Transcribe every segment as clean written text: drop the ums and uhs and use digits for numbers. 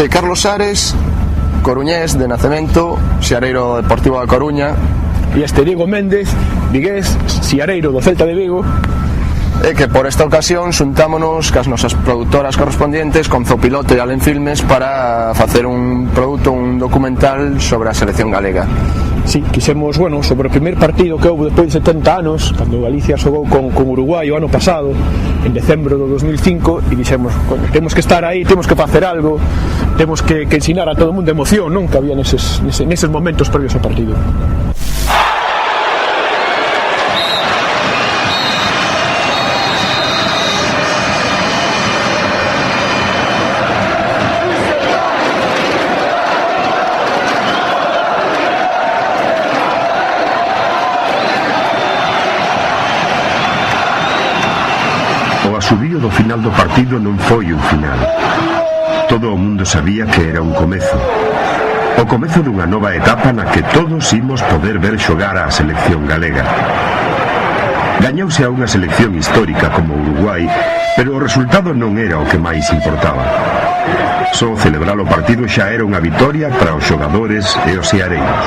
José Carlos Ares, coruñés de nacemento, seareiro deportivo da Coruña. E este Diego Méndez, vigués, seareiro do Celta de Vigo. E que por esta ocasión xuntámonos cas nosas produtoras correspondientes con Zopilote e Allen Filmes para facer un produto, un documental sobre a selección galega. Sí, quixemos, bueno, sobre o primer partido que houve despois de 70 anos, cando Galicia xogou con Uruguai o ano pasado, en decembro do 2005, e dixemos, bueno, temos que estar aí, temos que facer algo, temos que ensinar a todo o mundo emoción, non? Que había neses momentos previos ao partido. O asubío do final do partido non foi un final. Todo o mundo sabía que era un comezo. O comezo dunha nova etapa na que todos imos poder ver xogar a selección galega. Gañouse a unha selección histórica como Uruguai, pero o resultado non era o que máis importaba. Só celebrar o partido xa era unha vitoria para os xogadores e os seareiros.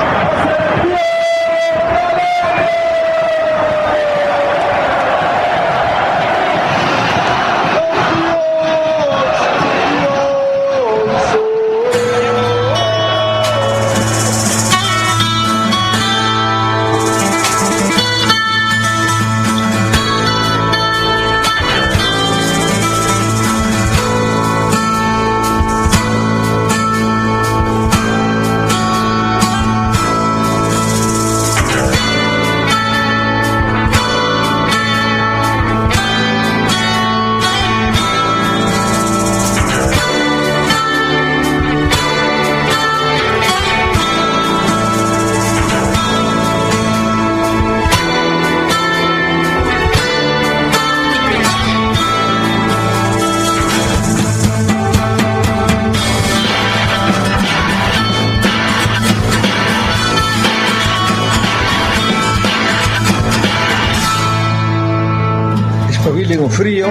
Espabilen o frío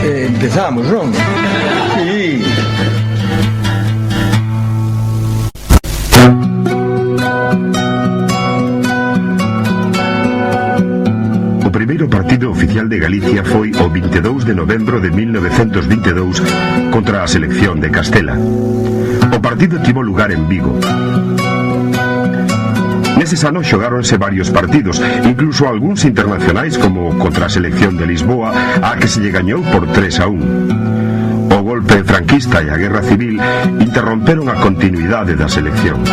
e empezamos, non? Sí. O primeiro partido oficial de Galicia foi o 22 de novembro de 1922 contra a selección de Castela. O partido tivo lugar en Vigo. Neses anos xogáronse varios partidos, incluso algúns internacionais como contra a selección de Lisboa, a que se lle gañou por 3-1. O golpe franquista e a guerra civil interromperon a continuidade da selección.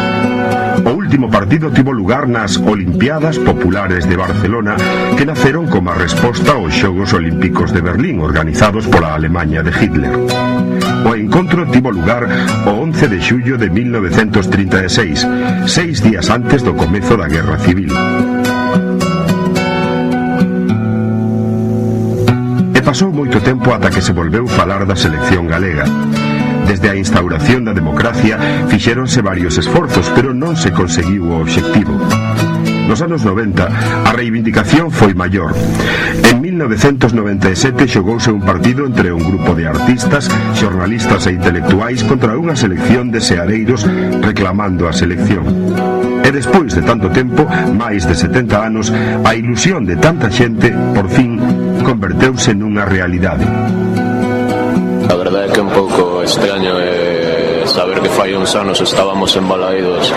O último partido tivo lugar nas Olimpiadas Populares de Barcelona, que naceron como a resposta aos Xogos Olímpicos de Berlín, organizados pola Alemanha de Hitler. O encontro tivo lugar o 11 de xullo de 1936, 6 días antes do comezo da Guerra Civil. E pasou moito tempo ata que se volveu falar da selección galega. Desde a instauración da democracia fixéronse varios esforzos, pero non se conseguiu o obxectivo. Nos anos 90 a reivindicación foi maior. En 1997 xogouse un partido entre un grupo de artistas, xornalistas e intelectuais contra unha selección de seareiros reclamando a selección. E despois de tanto tempo, máis de 70 anos, a ilusión de tanta xente, por fin, converteuse nunha realidade. A verdade é que é un pouco extraño saber que fai uns anos estábamos embalaídos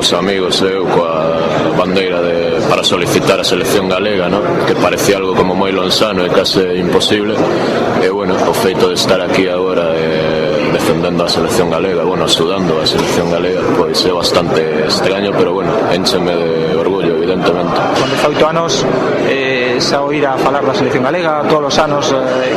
os amigos eu coa bandeira para solicitar a selección galega, ¿no? Que parecía algo como moi lonsano e case imposible, e bueno, o feito de estar aquí agora defendendo a selección galega, bueno, sudando a selección galega, pois é bastante extraño, pero bueno, éncheme de orgullo, evidentemente. Con 18 anos xa oír a falar da selección galega todos os anos,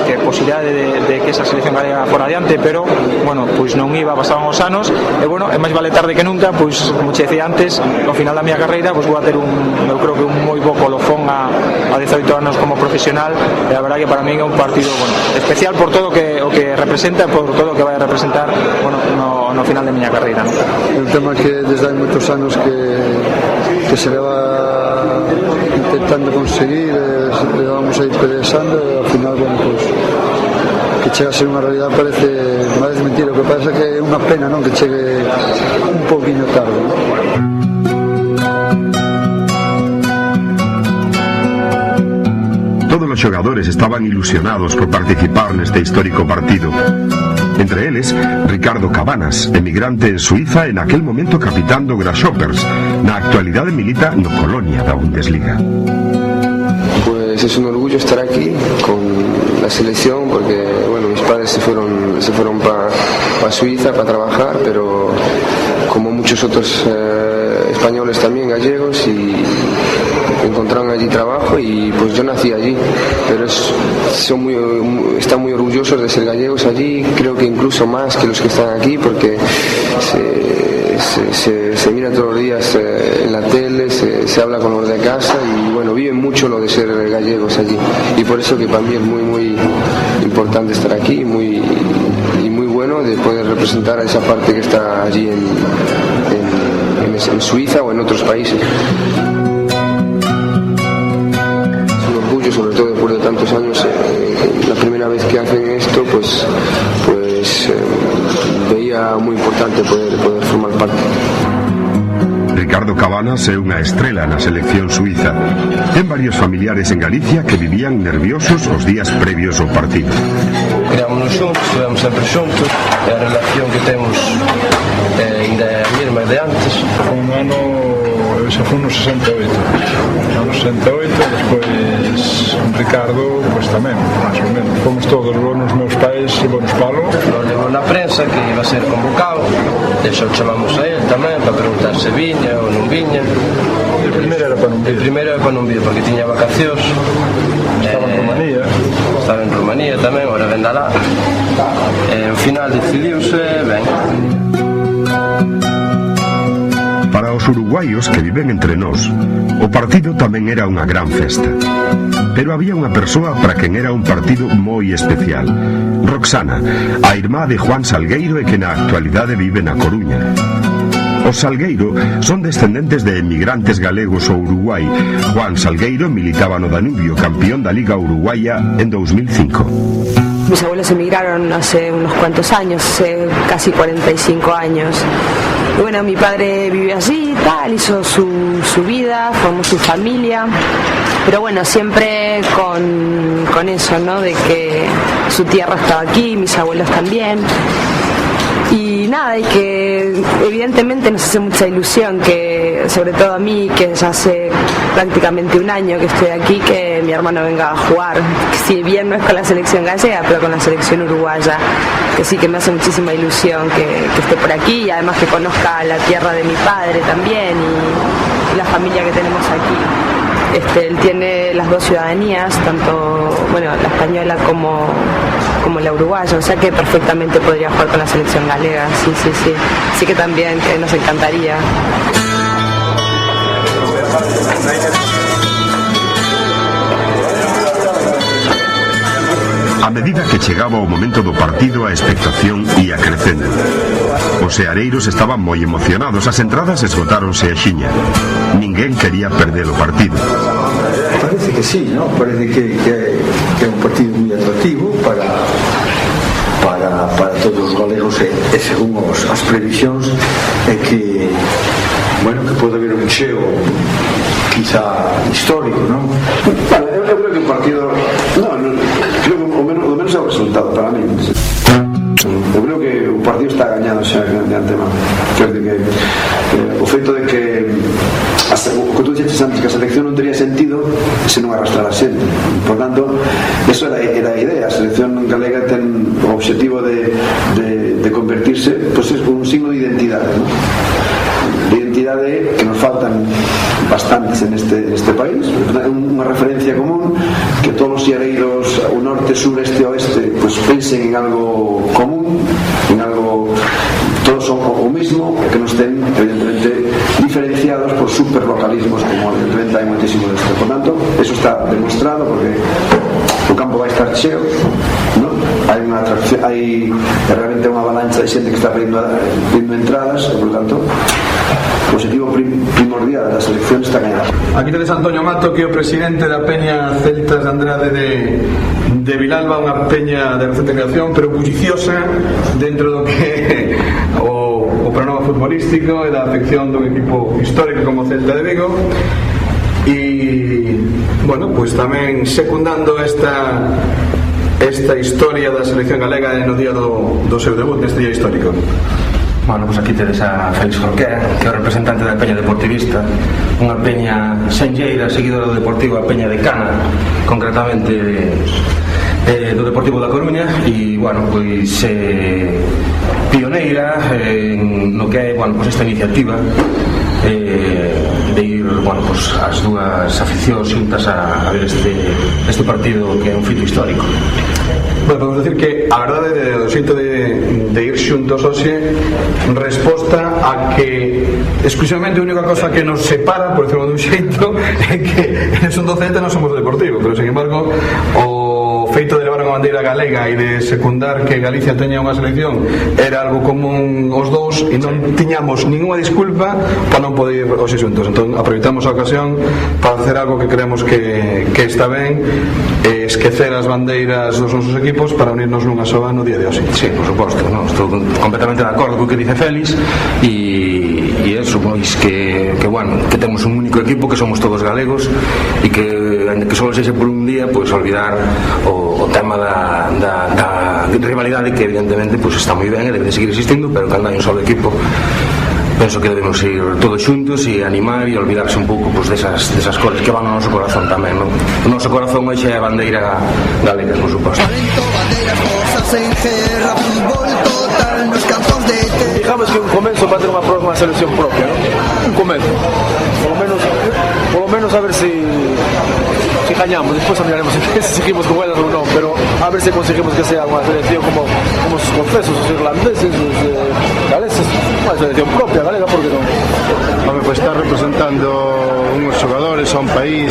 que posibilidade de que esa selección galega fora adiante, pero bueno, pois non iba, pasaban os anos e bueno, é máis vale tarde que nunca, pois como che decía antes, no final da miña carreira pois vou a ter eu creo que un moi bo colofón a 18 anos como profesional, e a verdade que para mí é un partido, bueno, especial por todo o que representa, por todo o que vai a representar, bueno, no final de miña carreira, ¿no? É un tema que desde hai moitos anos que se leva intentando conseguir, le vamos a ir peleando e ao final, bueno, pues que chega a ser unha realidade parece mentira, o que pasa que é unha pena, non, que chegue un pouquinho tarde, non? Todos os xogadores estaban ilusionados por participar neste histórico partido. Entre eles, Ricardo Cabanas, emigrante en Suiza e naquel momento capitán do Grasshoppers. Na actualidade milita no Colonia da Bundesliga. Pues es un orgullo estar aquí con la selección porque bueno, mis padres se fueron para Suiza para trabajar, pero como muchos otros españoles también, gallegos, y encontraron allí trabajo y pues yo nací allí, pero están muy orgullosos de ser gallegos allí, creo que incluso más que los que están aquí porque se mira todos los días en la tele, se habla con los de casa y bueno, viven mucho lo de ser gallegos allí y por eso que para mí es muy importante estar aquí y muy bueno de poder representar a esa parte que está allí en Suiza o en otros países. Sobre todo después de tantos años, la primera vez que hacen esto, pues veía muy importante poder formar parte. Ricardo Cabanas é unha estrela na selección suiza. Ten varios familiares en Galicia que vivían nerviosos os días previos ao partido. Criámonos xuntos, estivemos sempre xuntos, e a relación que temos ainda é a mesma de antes. Un ano, xa foi no 68. No 68, despois Ricardo, pues tamén, máis ou menos. Fomos todos, os meus pais e bons palos. Nos levou na prensa que iba a ser convocado, e xa chamamos a él tamén para preguntar se viña ou non viña. El primeiro era para non vir. El primeiro era para non vir, porque tiña vacacións. Estaba en Rumanía. Estaba en Rumanía tamén, ora venda lá. E ao final decidiuse, ben. Para os uruguaios que viven entre nós, o partido tamén era unha gran festa. Pero había unha persoa para quen era un partido moi especial. Roxana, a irmá de Juan Salgueiro e que na actualidade vive na Coruña. Os Salgueiro son descendentes de emigrantes galegos ao Uruguai. Juan Salgueiro militaba no Danubio, campeón da Liga Uruguaya en 2005. Mis abuelos emigraron hace unos cuantos años, hace casi 45 años. Y bueno, mi padre vivió allí, tal, hizo su vida, formó su familia, pero bueno, siempre con eso, ¿no? De que su tierra estaba aquí, mis abuelos también. Y nada, y que evidentemente nos hace mucha ilusión que, sobre todo a mí, que ya hace prácticamente un año que estoy aquí, que mi hermano venga a jugar, si bien no es con la selección gallega, pero con la selección uruguaya, que sí que me hace muchísima ilusión que esté por aquí y además que conozca la tierra de mi padre también y la familia que tenemos aquí. Él tiene las dos ciudadanías, tanto la española como la uruguaya, o sea que perfectamente podría jugar con la selección galega, sí que también que nos encantaría. A medida que chegaba o momento do partido, a expectación ia crecendo. Os seareiros estaban moi emocionados, as entradas esgotáronse axiña. Ninguén quería perder o partido. Parece que sí, ¿no? Parece que é un partido moi atractivo para todos os galegos e según as previsións é que que pode haber un cheo quizá histórico, non? Bueno, eu creo que o partido creo que o menos é o resultado para mí. Eu creo que o partido está gañado xa de antemano. Creo que o feito de que o que tú dixetes antes, que a selección non tería sentido se non arrastrara xente. Por tanto, eso era a idea. A selección galega ten o objetivo de convertirse en un signo de identidade, ¿no? De identidade que nos faltan bastantes en este país, unha referencia común, que todos os seareiros, o norte, sur, este, oeste, pues pensen en algo común, en algo, todos son o mismo, que nos ten evidentemente diferenciados por superlocalismos, como evidentemente hai muchísimo desto. Por tanto, eso está demostrado porque o campo vai estar cheo, ¿no? hai unha atracción, hai realmente unha avalancha de xente que está pedindo entradas e, por tanto, o objetivo primordial da selección está ganhado. Aquí tedes Antonio Mato, que é o presidente da Peña Celtas de Andrade de Vilalba, unha peña de recente creación, pero bulliciosa dentro do que o programa futbolístico e da afección dun equipo histórico como Celta de Vigo. E, bueno, pues tamén secundando esta historia da selección galega no día do seu debut neste día histórico. Bueno, pues aquí tedes a Félix Jorqué, que é o representante da Peña Deportivista, unha peña senlleira, seguidora do Deportivo, a Peña de Cana, concretamente do Deportivo da Coruña, e, bueno, pois pioneira no que é, bueno, pues esta iniciativa de ir, bueno, pues as dúas aficións xuntas a ver este partido que é un fito histórico. Bueno, podemos decir que a verdade do xeito de ir xuntos hoxe resposta a que exclusivamente a única cosa que nos separa, por decirlo dun xeito, é que son do Celta e non somos do Deportivo, pero, sin embargo, o feito de levar unha bandeira galega e de secundar que Galicia teña unha selección era algo común os dous e non tiñamos ninguna disculpa para non poder ir hoxe xuntos. Entón aproveitamos a ocasión para hacer algo que creemos que está ben, esquecer as bandeiras dos nosos equipos para unirnos nunha soa no día de hoxe. Sí, por suposto, no? Estou completamente de acordo co que dice Félix e eso, pois que bueno, que temos un único equipo, que somos todos galegos e que só sexa por un día, pois olvidar o tema da rivalidade, que evidentemente pois está moi ben e debe de seguir existindo, pero cando hai un solo equipo penso que debemos ir todos xuntos e animar e olvidarse un pouco pois desas cores que van ao noso corazón tamén, non? O noso corazón hoxe é a bandeira galega, por suposto. Digamos que un comenzo para ter unha próxima selección propia, ¿no? Un comenzo, por lo menos a ver si gañamos, despois miraremos se seguimos con elas ou non, pero a ver se conseguimos que sea unha selección como os concesos, os irlandeses, os galeses, unha selección propia galega, porque non? Home, pois está representando uns xogadores a un país,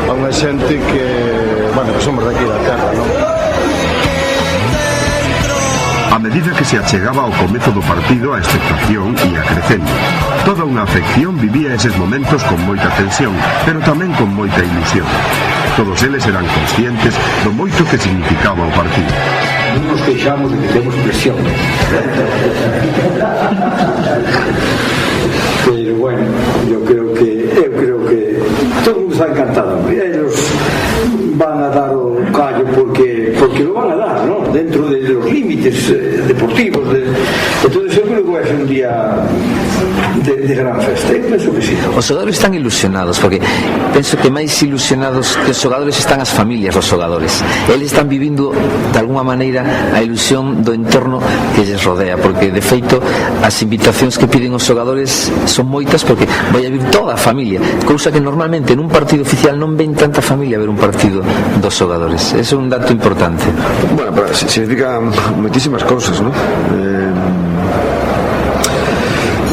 a unha xente que, bueno, que somos daqui da terra, non? A medida que se achegaba ao comezo do partido, a expectación ia crecendo. Toda unha afección vivía eses momentos con moita tensión, pero tamén con moita ilusión. Todos eles eran conscientes do moito que significaba o partido. Non nos queixamos de que temos presión. Pero bueno, eu creo que todo mundo está encantado. Ellos van a dar o callo porque lo van a dar, ¿no? Dentro de los límites deportivos. Entonces eu creo que vai ser un día de gran festa. Eu penso que sí. Os xogadores están ilusionados, porque penso que máis ilusionados que os xogadores están as familias dos xogadores. Eles están vivindo de alguma maneira a ilusión do entorno que lles rodea, porque de feito as invitacións que piden os xogadores son moitas, porque vai a vir toda a familia, cousa que normalmente nun partido oficial non ven tanta familia a ver un partido dos xogadores. Ese é un dato importante. Bueno, pero significa moitísimas cousas, ¿no?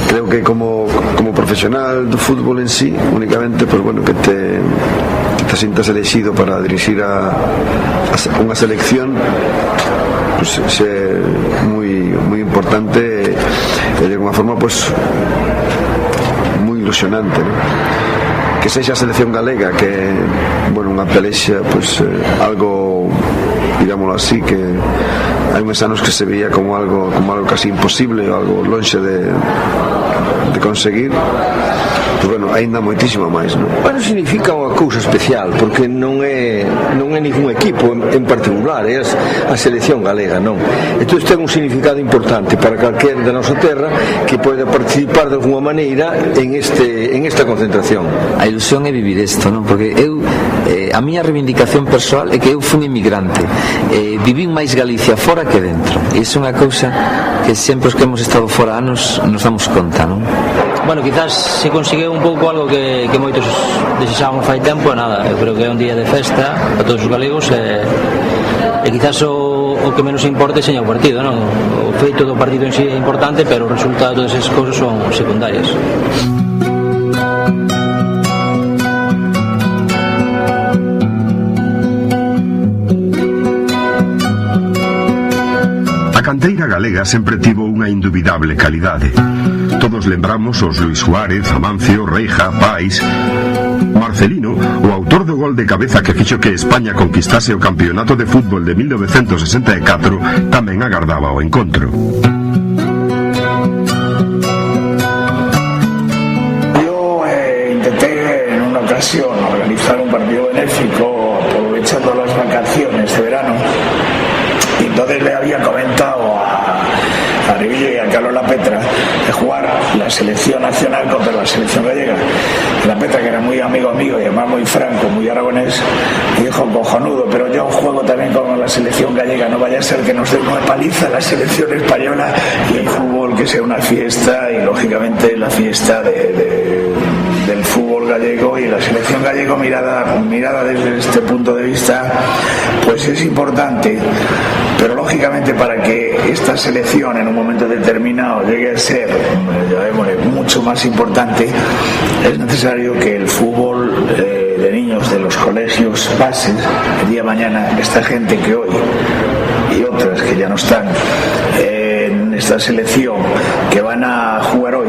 Creo que como profesional do fútbol en sí, únicamente, pues bueno, que te sintas elegido para dirixir a unha selección, pues é moi importante e de alguma forma pues moi ilusionante, ¿no? Que sexa a selección galega, que bueno, unha pelexa, pues algo, digámoslo así, que hai uns anos que se veía como algo casi imposible, algo lonxe de conseguir. Pues bueno, aínda moitísimo máis, non? Bueno, significa unha cousa especial, porque non é ningún equipo en particular, é a selección galega, non? Entón ten un significado importante para calquera da nosa terra que pode participar de alguma maneira en esta concentración. A ilusión é vivir isto, non? Porque eu a miña reivindicación persoal é que eu fui emigrante, vivín máis Galicia fora que dentro, e iso é unha cousa que sempre os que hemos estado fora anos nos damos conta, non? Bueno, quizás se conseguiu un pouco algo que moitos desexábamos fai tempo, e nada, eu creo que é un día de festa para todos os galegos, e quizás o que menos importa seña o partido, non? O feito do partido en si é importante, pero o resultado de todas esas cousas son secundarias. galega sempre tivo unha indubidable calidade. Todos lembramos os Luis Suárez, Amancio, Reija, Pais. Marcelino, o autor do gol de cabeza que fixo que España conquistase o campeonato de fútbol de 1964, tamén agardaba o encontro. Yo intenté en una ocasión organizar un partido benéfico aprovechando las vacaciones de verano, y entonces le había comentado a Rivillo y a Carlos Lapetra de jugar la selección nacional contra la selección gallega. Lapetra, que era muy amigo mío y además muy franco, muy aragonés, me dijo: cojonudo, pero yo juego también con la selección gallega, no vaya a ser que nos dé una paliza la selección española y el fútbol que sea una fiesta, y lógicamente la fiesta del fútbol gallego y la selección gallego mirada desde este punto de vista, pues es importante, pero lógicamente para que esta selección en un momento determinado llegue a ser mucho más importante, es necesario que el fútbol de niños de los colegios bases, el día de mañana, esta gente que hoy y otras que ya no están en esta selección, que van a jugar hoy,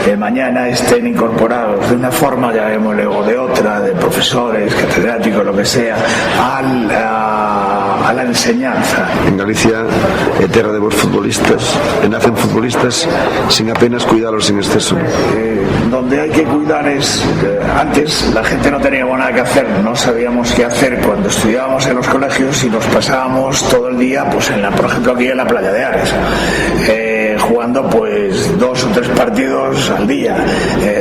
que mañana estén incorporados de una forma, o de otra, de profesores, catedráticos, lo que sea, a la enseñanza. En Galicia é terra de bons futbolistas, e nacen futbolistas sin apenas cuidalos en exceso. Donde hay que cuidar es, antes la gente no teníamos nada que hacer, no sabíamos qué hacer cuando estudiábamos en los colegios y nos pasábamos todo el día, pues por ejemplo aquí en la playa de Ares, jugando pues 2 o 3 partidos al día,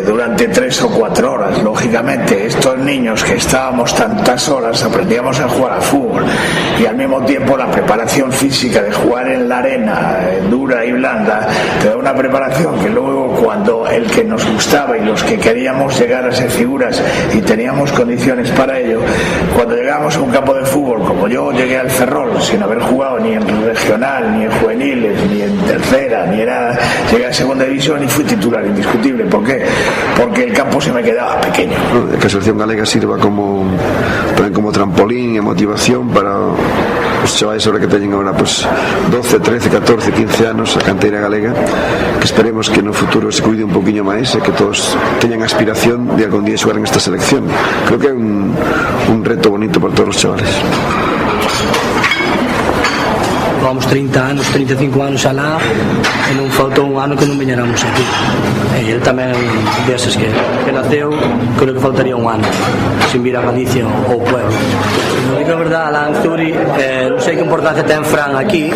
durante 3 o 4 horas. Lógicamente estos niños que estábamos tantas horas aprendíamos a jugar al fútbol, y al mismo tiempo la preparación física de jugar en la arena dura y blanda te da una preparación que luego, cuando el que nos gustaba y los que queríamos llegar a ser figuras y teníamos condiciones para ello, cuando llegábamos a un campo de fútbol, como yo llegué al Ferrol sin haber jugado ni en regional, ni en juveniles, ni en tercera, ni en nada, llegué a segunda división y fui titular indiscutible. ¿Por qué? Porque el campo se me quedaba pequeño. Que a selección galega sirva como trampolín e motivación para os chavais ahora que teñen agora pues 12, 13, 14, 15 anos a canteira galega, que esperemos que no futuro se cuide un poquinho máis e que todos teñan aspiración de algún día xogar en esta selección. Creo que é un reto bonito para todos os chavales. Vamos 30 anos, 35 anos alá, e non faltou un ano que non veñéramos aquí. E ele tamén deses que naceu, creo que faltaría un ano sin vir a Galicia ou pueblo. Non digo a verdade, Alan Zuri, non sei que importancia ten Fran aquí,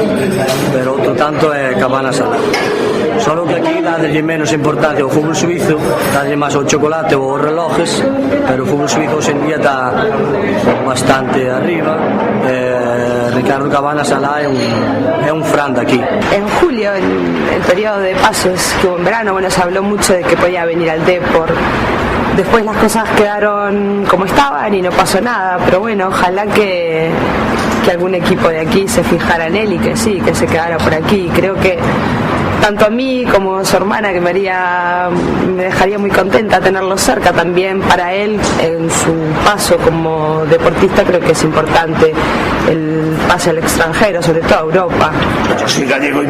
pero outro tanto é Cabanas alá. Solo que aquí dadelle menos importancia ao fútbol suizo, dadelle máis ao chocolate ou aos relojes, pero o fútbol suizo hoxe en día está bastante arriba. Ricardo Cabanas alá é un Fran de aquí. En julio, en el periodo de pasos que hubo en verano, se habló mucho de que podía venir al Depor. Después las cosas quedaron como estaban y no pasó nada, pero bueno, ojalá que algún equipo de aquí se fijara en él y que sí, que se quedara por aquí. Creo que tanto a mí como a su hermana, que me dejaría muy contenta tenerlo cerca, también para él en su paso como deportista. Creo que es importante el pase al extranjero, sobre todo a Europa. Yo soy gallego y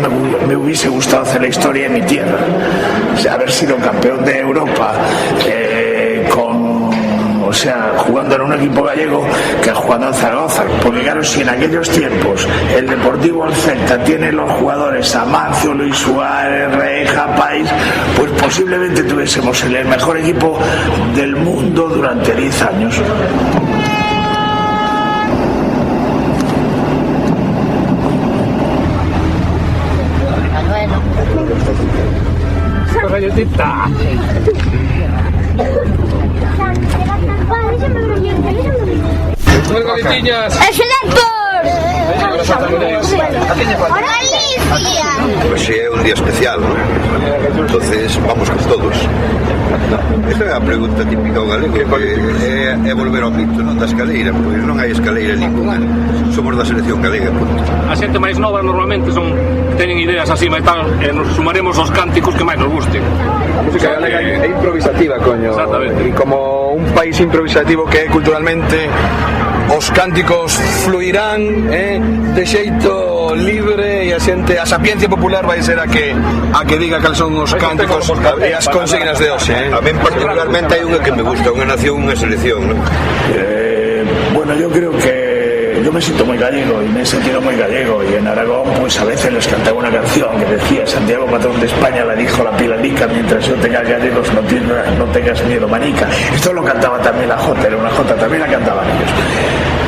me hubiese gustado hacer la historia en mi tierra, o sea, haber sido campeón de Europa jugando en un equipo gallego que jugando en Zaragoza, porque claro, si en aquellos tiempos el Deportivo, el Celta, tiene los jugadores Amancio, Luis Suárez, Reija, Pais, pues posiblemente tuviésemos el mejor equipo del mundo durante 10 años. Galletita. ¡Excelentes! Pues sí, é un día especial, ¿no? Entonces vamos con todos. Esta é a pregunta típica ao galego, que é volver ao mito, non da escaleira, pois non hai escaleira ninguna. Somos da selección galega, punto. A xente máis nova normalmente teñen ideas así máis tal, e nos sumaremos aos cánticos que máis nos gusten. A música galega é improvisativa, coño. Exactamente. E como un país improvisativo que é culturalmente os cánticos fluirán de xeito libre e a xente, a sapiencia popular vai ser a que diga cales son os cánticos e as consignas de hoxe. A mí particularmente hai unha que me gusta, unha nación, unha selección, ¿no? Bueno, yo creo que yo me siento muy gallego y me he sentido muy gallego, y en Aragón pues a veces les cantaba una canción que decía: Santiago, patrón de España, la dijo la Pilalica, mientras yo tenga gallegos no tengas miedo, manica. Esto lo cantaba también la Jota, era una Jota, también la cantaban ellos.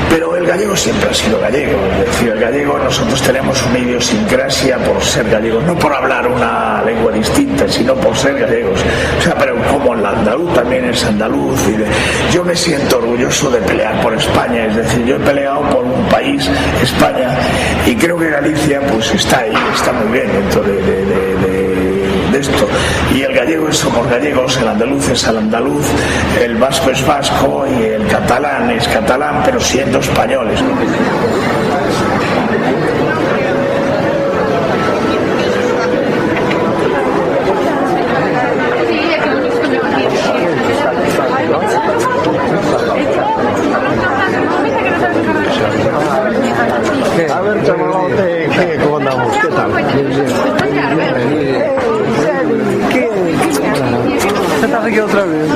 Pero el gallego siempre ha sido gallego, es decir, el gallego, nosotros tenemos una idiosincrasia por ser gallegos, no por hablar una lengua distinta, sino por ser gallegos. O sea, pero como el andaluz también es andaluz, yo me siento orgulloso de pelear por España, es decir, yo he peleado por un país, España, y creo que Galicia pues está ahí, está muy bien dentro de esto. Y el gallego somos gallegos, el andaluz es el andaluz, el vasco es vasco y el catalán es catalán, pero siendo españoles. A ver, chavalote, ¿cómo andamos? ¿Qué tal? ¿Estás aquí otra vez?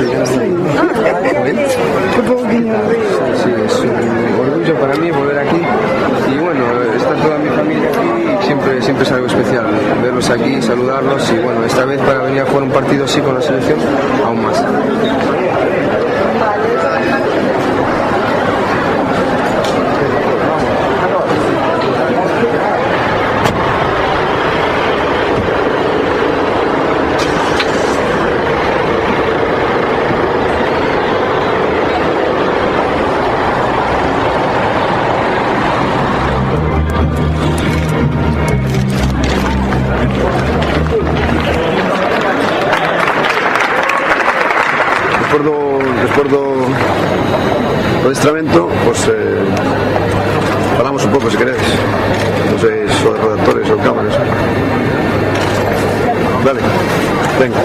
Sí, es un orgullo para mí volver aquí, y bueno, está toda mi familia aquí y siempre es algo especial verlos aquí, saludarlos, y bueno, esta vez para venir a jugar un partido así con la selección, aún más. Después do adestramento, pues falamos un pouco, se queredes. Non sei, os redactores ou cámaras. Vale, venga.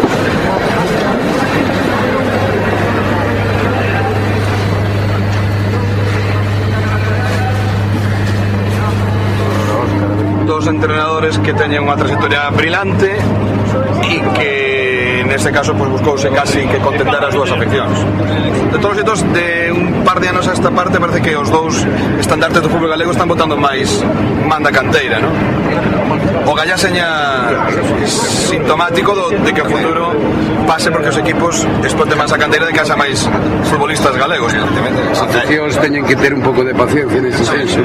Dos entrenadores que teñen unha trayectoria brilante e que neste caso pues buscouse casi que contentar as dúas afeccións. De todos os xeitos, de un par de anos a esta parte parece que os dous estandartes do fútbol galego están botando máis manda canteira, ¿no? O Gallá seña sintomático de que o futuro pase porque os equipos exploten máis a canteira de que haxa máis futbolistas galegos. As afeccións teñen que ter un pouco de paciencia neste senso,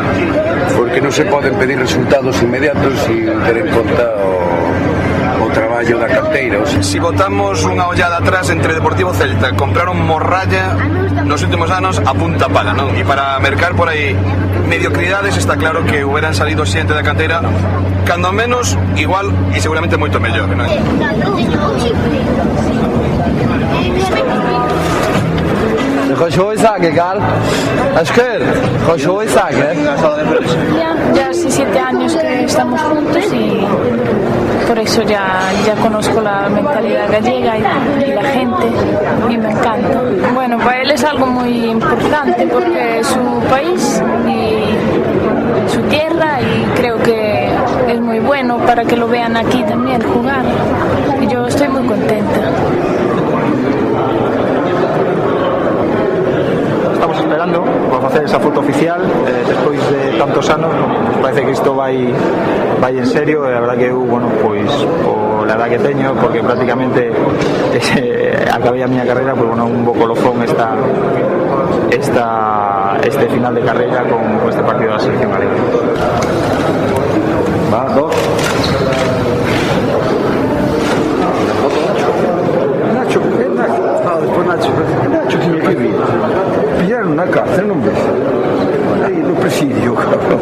porque non se poden pedir resultados inmediatos sin ter en conta o traballo da canteira. Si botamos unha ollada atrás entre Deportivo Celta, compraron morralla nos últimos anos a punta pala, non? E para mercar por aí mediocridades está claro que hubieran salido xente da canteira cando menos igual e seguramente moito mellor, non? Joshua Isaac, Carl. Asker, Joshua Isaac, Ya hace 7 años que estamos juntos y por eso ya conozco la mentalidad gallega y la gente y me encanta. Bueno, para él es algo muy importante porque es su país y su tierra y creo que es muy bueno para que lo vean aquí también jugar y yo estoy muy contenta. Estamos esperando por facer esa foto oficial despois de tantos anos, pues parece que isto vai en serio e a verdad que eu, bueno, pois por la edad que teño, porque prácticamente acabei a miña carreira, pues bueno, un bo colofón este final de carreira con este partido da selección galega. Va, dos. Nacho tiña que vir. Pillaron na cárcel, non ves? Aí no presidio, cabrón.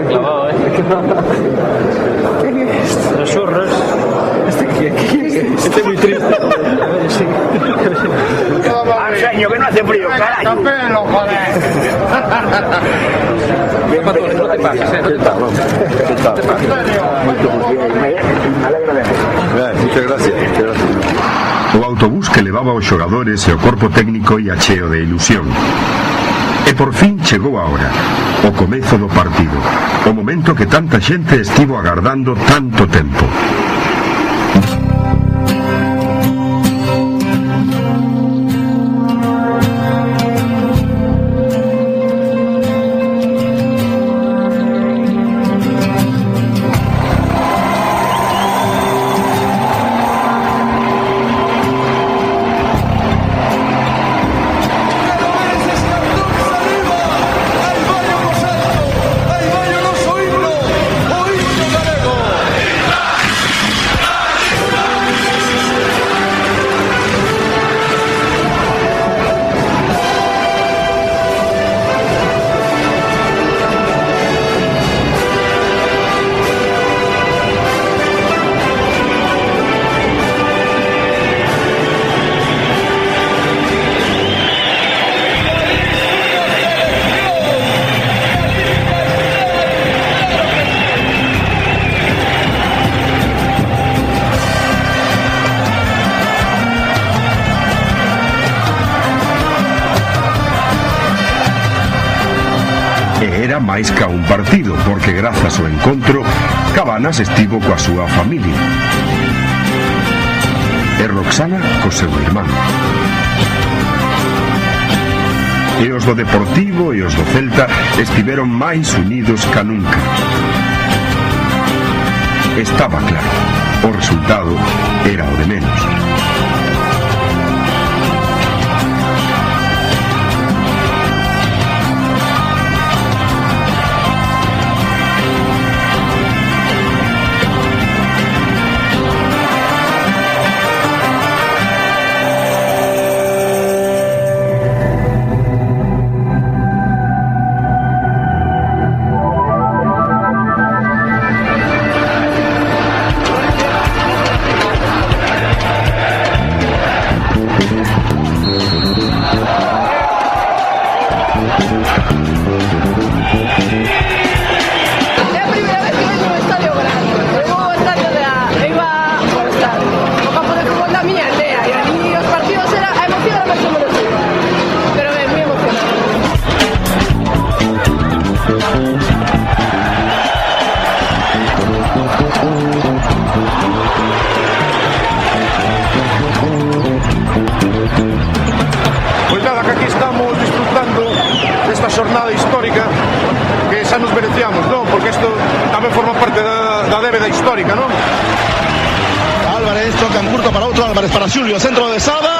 Clavado, ¿Qué es esto? Los churros. Este es muy triste. Capelo, joder. No te pases, Muchas gracias. O autobús que levaba os xogadores e o corpo técnico ia cheo de ilusión. E por fin chegou a hora, o comezo do partido, o momento que tanta xente estivo agardando tanto tempo. Era máis ca un partido, porque grazas ao encontro Cabanas estivo coa súa familia e Roxana co seu irmán, e os do Deportivo e os do Celta estiveron máis unidos ca nunca. Estaba claro, o resultado era o de menos. Jornada histórica que xa nos merecíamos, non? Porque isto tamén forma parte da débeda histórica, non? Álvarez toca en curto para outro, Álvarez para Xulio, centro de Sada.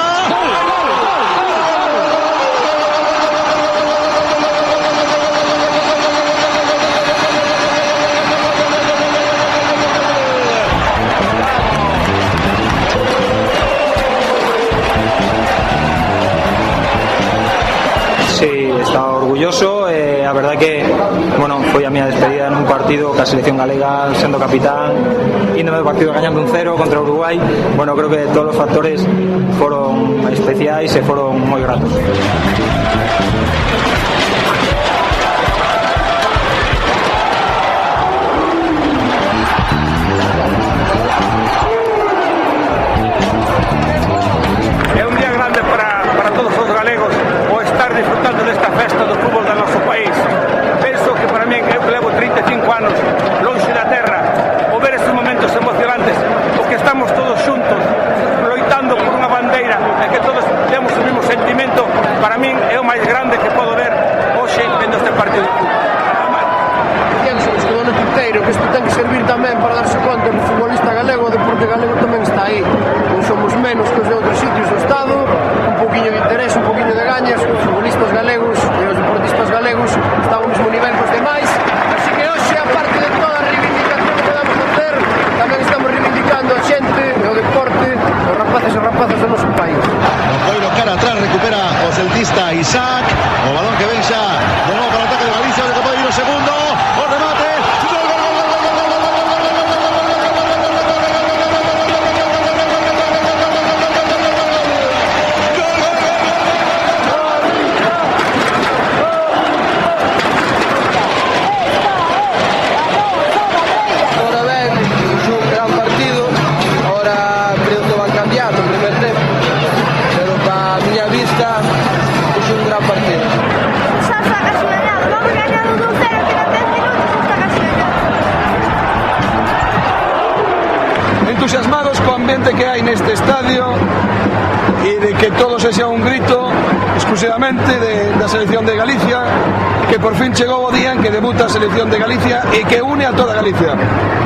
Orgulloso, a verdad que foi a miña despedida nun partido ca selección galega, sendo capitán, indo do partido gañando 1-0 contra Uruguai. Creo que todos os factores foron especiais e foron moi gratos. É un día grande para todos os galegos o estar disfrutando desta festa do fútbol do noso país. Penso que para mí, eu que levo 35 anos longe da terra, o ver estes momentos emocionantes, o que estamos todos xuntos loitando por unha bandeira e que todos temos o mesmo sentimento, para mí é o máis grande que podo ver hoxe vendo este partido de fútbol. Pienso que do ano inteiro que isto ten que servir tamén para darse conta que o futbolista galego, o deporte galego tamén está aí. Non somos menos que os de outros sitios do Estado, un poquinho de interés, un poquinho de gañas, os futbolistas galegos e os deportistas galegos están ao mesmo nivel que os demais, así que hoxe, aparte de toda a reivindicación que podamos facer, tamén estamos reivindicando a xente, o deporte, os rapaces e rapazas do noso país. Coiro cara atrás, recupera o celtista Isaac, o balón que ven xa de novo para o ataque de Galicia, onde pode ir o segundo, o remate, que todo sexa un grito exclusivamente da selección de Galicia, que por fin chegou o día en que debuta a selección de Galicia e que une a toda Galicia.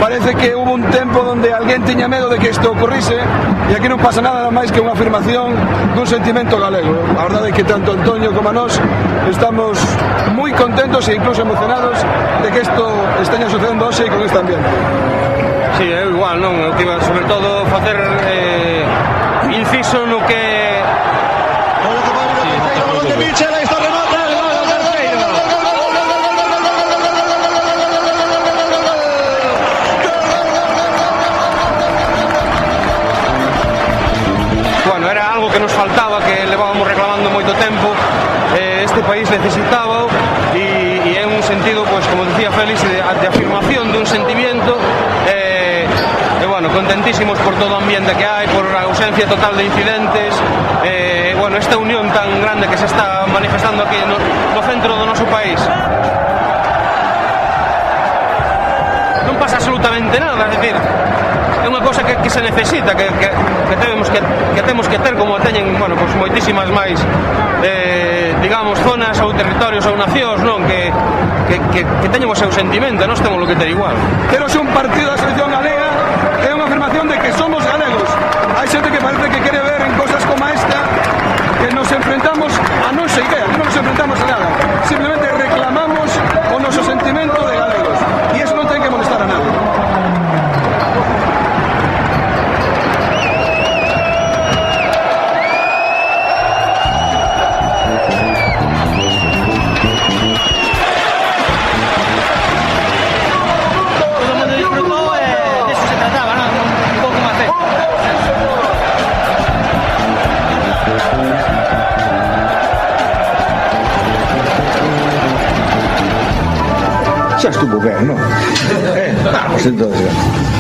Parece que hubo un tempo donde alguén tiña medo de que isto ocurrise e aquí non pasa nada máis que unha afirmación dun sentimento galego. A verdade é que tanto Antonio como a nós estamos moi contentos e incluso emocionados de que isto esteña sucedendo hoxe con este ambiente. Sí, eu igual, non? Eu tive sobre todo facer inciso no que Michel, ahí está el remate, el gol del terceiro. Bueno, era algo que nos faltaba, que levábamos reclamando moito tempo, este país necesitaba e é un sentido, pues, como decía Félix, de afirmación dun sentimiento. Bueno, contentísimos por todo o ambiente que hai, por a ausencia total de incidentes, bueno, esta unión tan grande que se está manifestando aquí no centro do noso país. Non pasa absolutamente nada, é dicir, é unha cosa que se necesita, que temos que ter como teñen, bueno, pues moitísimas máis digamos, zonas ou territorios ou nacións, non? Que teñen o seu sentimento, nós temos o que ter igual. Pero é un partido da selección galega, é unha afirmación de que somos galegos. Hai xente que parece que quere ver en cosas como esta que nos enfrentamos a non sei que, non nos enfrentamos a nada, simplemente reclamamos o noso sentimento de galegos e iso non ten que molestar a nada. Xa estuvo ben, non? Vamos, entonces.